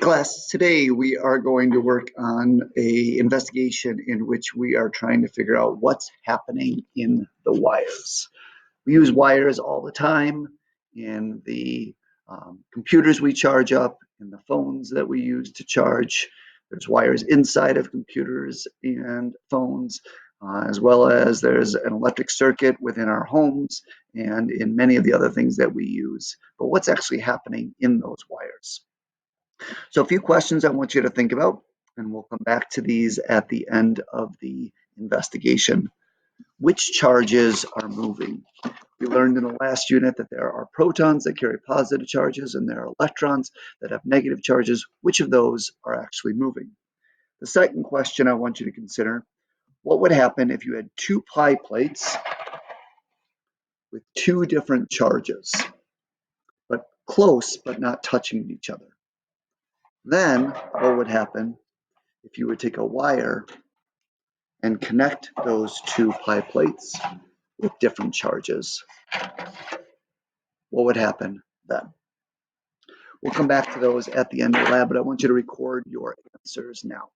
class, today we are going to work on a investigation in which we are trying to figure out what's happening in the wires. We use wires all the time in the computers we charge up, in the phones that we use to charge. There's wires inside of computers and phones, as well as there's an electric circuit within our homes and in many of the other things that we use. But what's actually happening in those wires? So a few questions I want you to think about, and we'll come back to these at the end of the investigation. Which charges are moving? We learned in the last unit that there are protons that carry positive charges and there are electrons that have negative charges. Which of those are actually moving? The second question I want you to consider, what would happen if you had two pie plates with two different charges, but close but not touching each other? Then what would happen if you would take a wire and connect those two pie plates with different charges? What would happen then? We'll come back to those at the end of the lab, but I want you to record your answers now.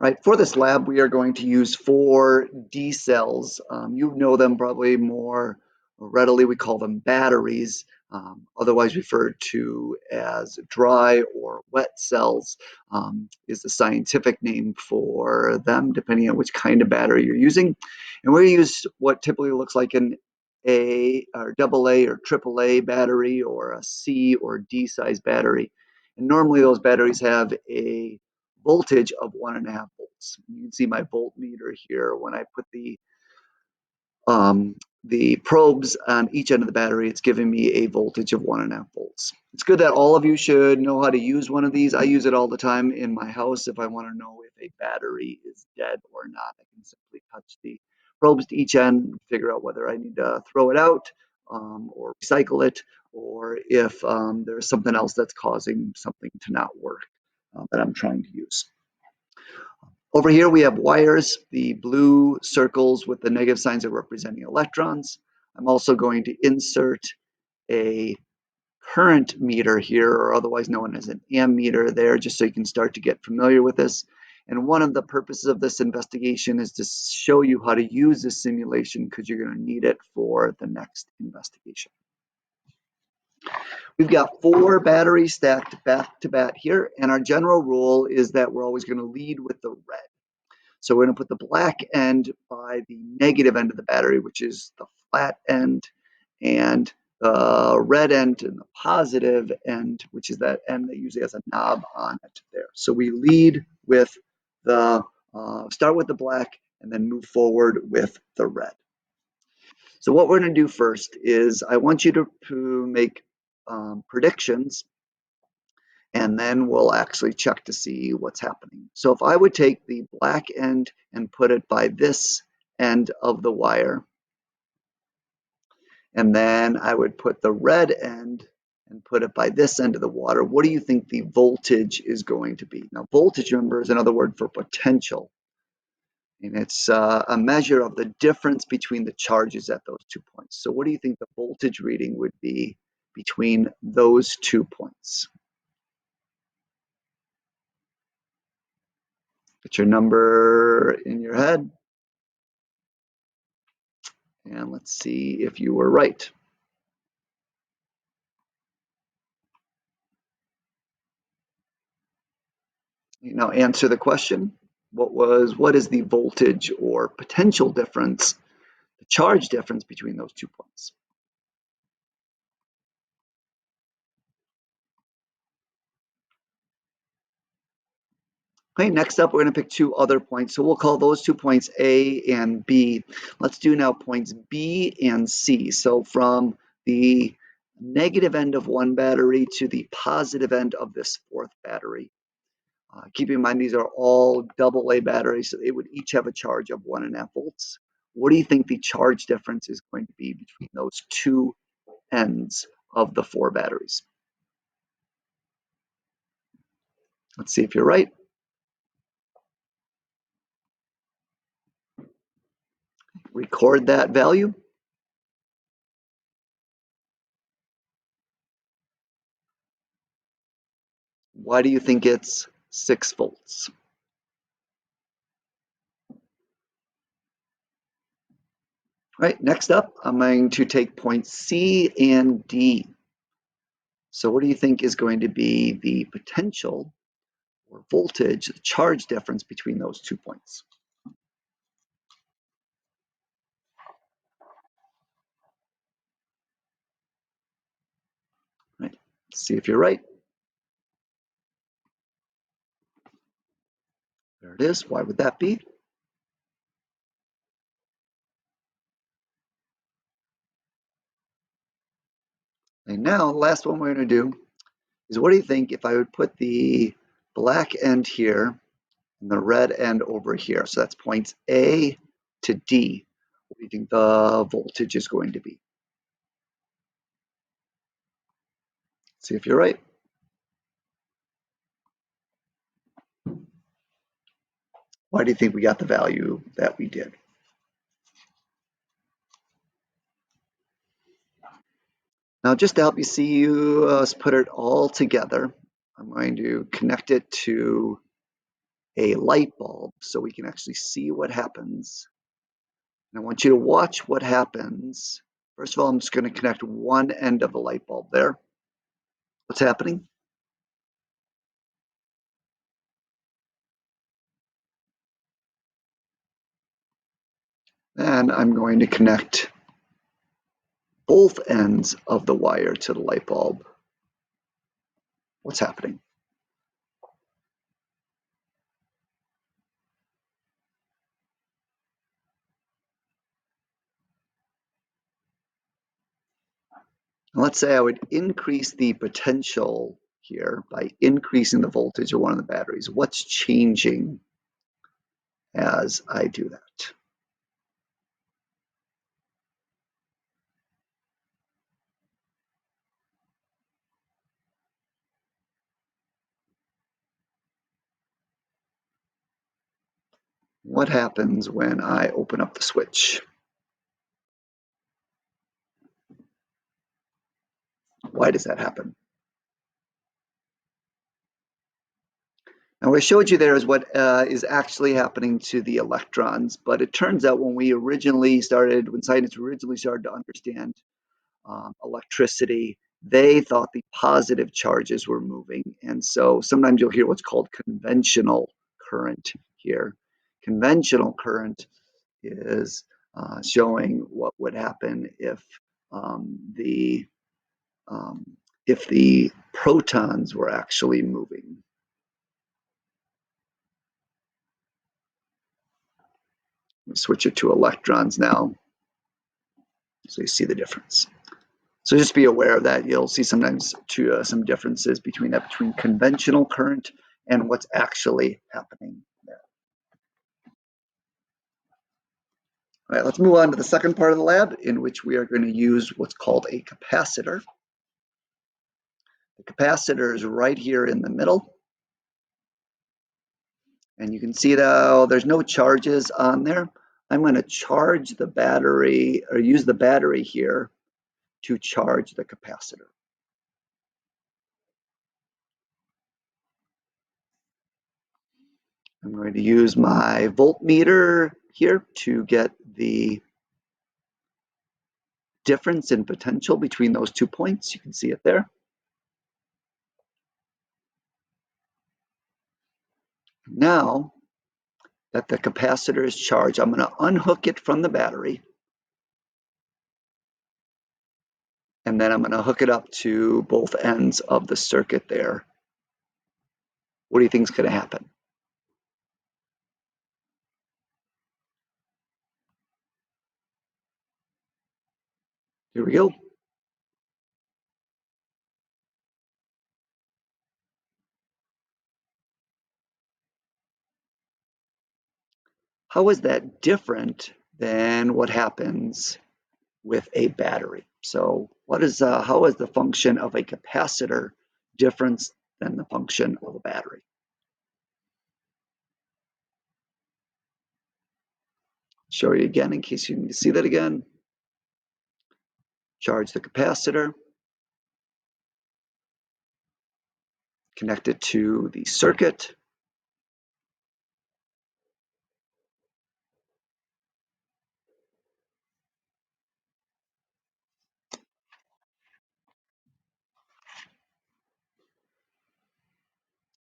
Right, for this lab, we are going to use 4 D cells. You know them probably more readily. We call them batteries, otherwise referred to as dry or wet cells, is the scientific name for them, depending on which kind of battery you're using. And we use what typically looks like an A or AA or AAA battery, or a C or D size battery. And normally those batteries have a voltage of 1.5 volts. You can see my voltmeter here. When I put the probes on each end of the battery, it's giving me a voltage of 1.5 volts. It's good that all of you should know how to use one of these. I use it all the time in my house if I want to know if a battery is dead or not. I can simply touch the probes to each end, figure out whether I need to throw it out or recycle it, or if there's something else that's causing something to not work that I'm trying to use. Over here we have wires. The blue circles with the negative signs are representing electrons. I'm also going to insert a current meter here, or otherwise known as an ammeter there, just so you can start to get familiar with this. And one of the purposes of this investigation is to show you how to use this simulation, because you're going to need it for the next investigation. We've got 4 batteries stacked back to back here, and our general rule is that we're always going to lead with the red. So we're going to put the black end by the negative end of the battery, which is the flat end, and the red end and the positive end, which is that end that usually has a knob on it there. So we lead with the, start with the black and then move forward with the red. So what we're going to do first is I want you to make predictions, and then we'll actually check to see what's happening. So if I would take the black end and put it by this end of the wire, and then I would put the red end and put it by this end of the water, what do you think the voltage is going to be? Now, voltage, remember, is another word for potential. And it's a measure of the difference between the charges at those 2 points. So what do you think the voltage reading would be between those 2 points? Put your number in your head. And let's see if you were right. Now answer the question. What is the voltage or potential difference, the charge difference between those 2 points? Okay, next up, we're going to pick 2 other points. So we'll call those 2 points A and B. Let's do now points B and C. So from the negative end of one battery to the positive end of this 4th battery. Keep in mind, these are all AA batteries, so they would each have a charge of 1.5 volts. What do you think the charge difference is going to be between those 2 ends of the 4 batteries? Let's see if you're right. Record that value. Why do you think it's 6 volts? All right, next up, I'm going to take points C and D. So what do you think is going to be the potential or voltage, the charge difference between those 2 points? Right. Let's see if you're right. There it is. Why would that be? And now the last one we're going to do is, what do you think if I would put the black end here and the red end over here? So that's points A to D. What do you think the voltage is going to be? See if you're right. Why do you think we got the value that we did? Now, just to help you see us put it all together, I'm going to connect it to a light bulb so we can actually see what happens. And I want you to watch what happens. First of all, I'm just going to connect one end of the light bulb there. What's happening? Then I'm going to connect both ends of the wire to the light bulb. What's happening? Let's say I would increase the potential here by increasing the voltage of one of the batteries. What's changing as I do that? What happens when I open up the switch? Why does that happen? Now, what I showed you there is what is actually happening to the electrons, but it turns out when scientists originally started to understand electricity, they thought the positive charges were moving. And so sometimes you'll hear what's called conventional current here. Conventional current is showing what would happen the um, if the protons were actually moving. Switch it to electrons now, so you see the difference. So just be aware of that. You'll see sometimes some differences between conventional current and what's actually happening there. All right, let's move on to the second part of the lab, in which we are going to use what's called a capacitor. The capacitor is right here in the middle. And you can see that there's no charges on there. I'm going to charge the battery, or use the battery here to charge the capacitor. I'm going to use my voltmeter here to get the difference in potential between those 2 points. You can see it there. Now that the capacitor is charged, I'm going to unhook it from the battery, and then I'm going to hook it up to both ends of the circuit there. What do you think is going to happen? Here we go. How is that different than what happens with a battery? So how is the function of a capacitor different than the function of a battery? Show you again in case you need to see that again. Charge the capacitor. connect it to the circuit.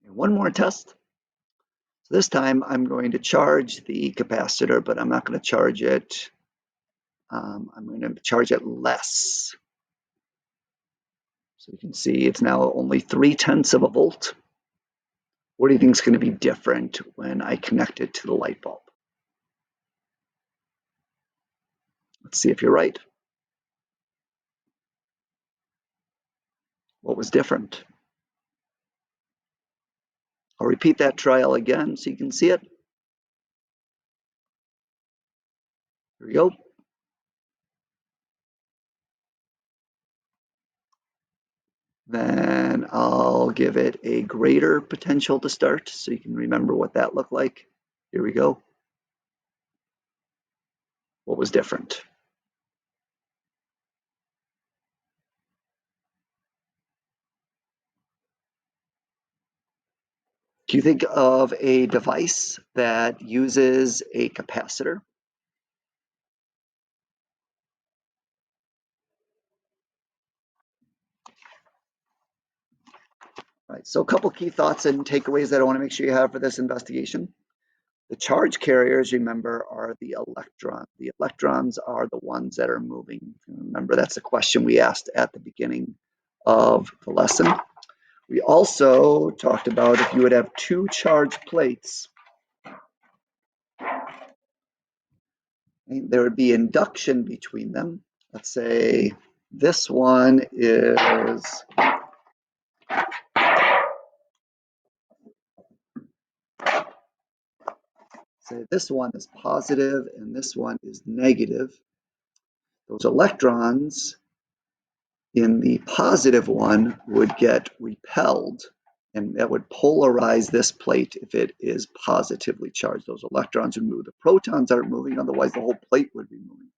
And one more test. So this time I'm going to charge the capacitor, but I'm not going to charge it. I'm going to charge it less. So you can see it's now only 0.3 of a volt. What do you think is going to be different when I connect it to the light bulb? Let's see if you're right. What was different? I'll repeat that trial again so you can see it. Here we go. Then I'll give it a greater potential to start so you can remember what that looked like. Here we go. What was different? Can you think of a device that uses a capacitor? All right, so a couple key thoughts and takeaways that I want to make sure you have for this investigation. The charge carriers, remember, are the electrons. The electrons are the ones that are moving. Remember, that's a question we asked at the beginning of the lesson. We also talked about if you would have two charged plates, there would be induction between them. Let's say this one is, say this one is positive and this one is negative. Those electrons in the positive one would get repelled, and that would polarize this plate if it is positively charged. Those electrons would move. The protons aren't moving, otherwise the whole plate would be moving.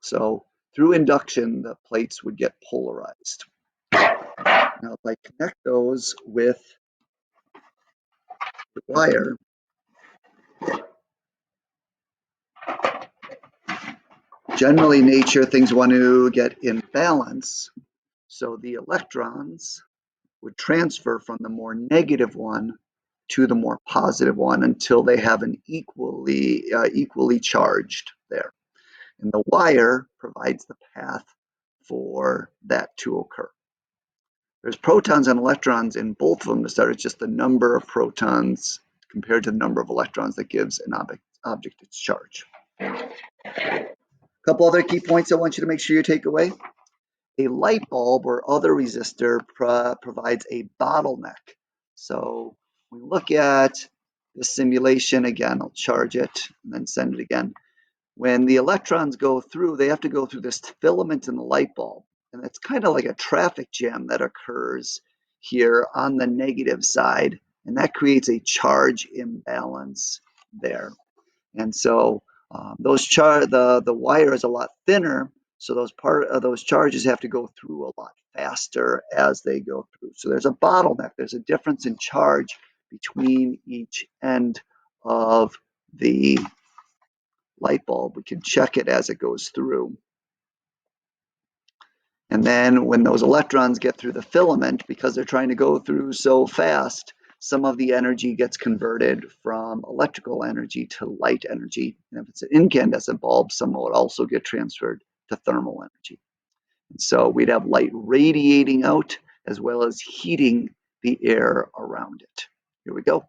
So through induction, the plates would get polarized. Now, if I connect those with the wire, generally in nature, things want to get in balance. So the electrons would transfer from the more negative one to the more positive one until they have an equally charged there. And the wire provides the path for that to occur. There's protons and electrons in both of them to start. It's just the number of protons compared to the number of electrons that gives an object its charge. A couple other key points I want you to make sure you take away. A light bulb or other resistor provides a bottleneck. So we look at the simulation again. I'll charge it and then send it again. When the electrons go through, they have to go through this filament in the light bulb. And it's kind of like a traffic jam that occurs here on the negative side. And that creates a charge imbalance there. And so the wire is a lot thinner, so those charges have to go through a lot faster as they go through. So there's a bottleneck. There's a difference in charge between each end of the light bulb. We can check it as it goes through. And then when those electrons get through the filament, because they're trying to go through so fast, some of the energy gets converted from electrical energy to light energy. And if it's an incandescent bulb, some would also get transferred to thermal energy. And so we'd have light radiating out as well as heating the air around it. Here we go.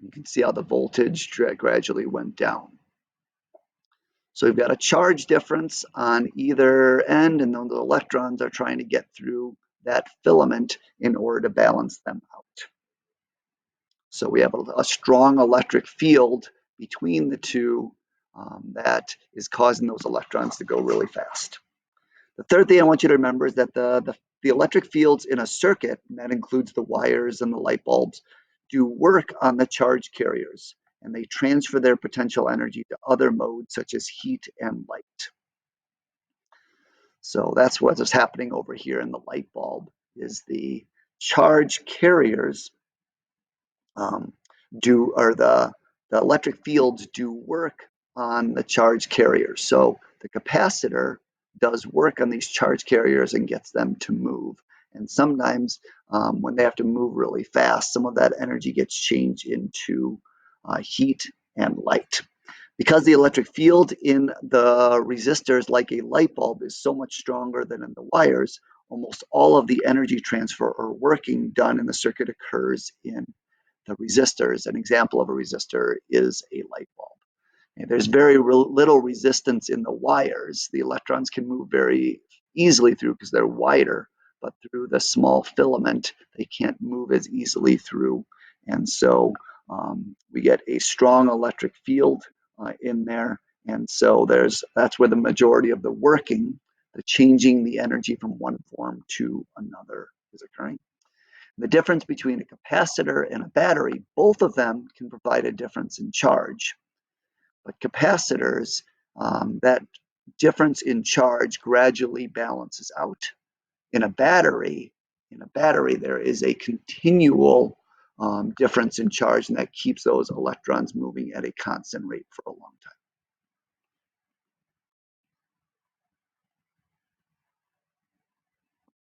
You can see how the voltage gradually went down. So we've got a charge difference on either end, and then the electrons are trying to get through that filament in order to balance them out. So we have a strong electric field between the two that is causing those electrons to go really fast. The third thing I want you to remember is that the electric fields in a circuit, and that includes the wires and the light bulbs, do work on the charge carriers, and they transfer their potential energy to other modes such as heat and light. So that's what is happening over here in the light bulb is the charge carriers um, the electric fields do work on the charge carriers. So the capacitor does work on these charge carriers and gets them to move. And sometimes when they have to move really fast, some of that energy gets changed into heat and light. Because the electric field in the resistors, like a light bulb, is so much stronger than in the wires, almost all of the energy transfer or working done in the circuit occurs in the resistors. An example of a resistor is a light bulb. And there's very little resistance in the wires. The electrons can move very easily through because they're wider, but through the small filament, they can't move as easily through. And so we get a strong electric field in there. And so that's where the majority of the working, the changing the energy from one form to another is occurring. The difference between a capacitor and a battery, both of them can provide a difference in charge. But capacitors, that difference in charge gradually balances out. In a battery, there is a continual difference in charge, and that keeps those electrons moving at a constant rate for a long time.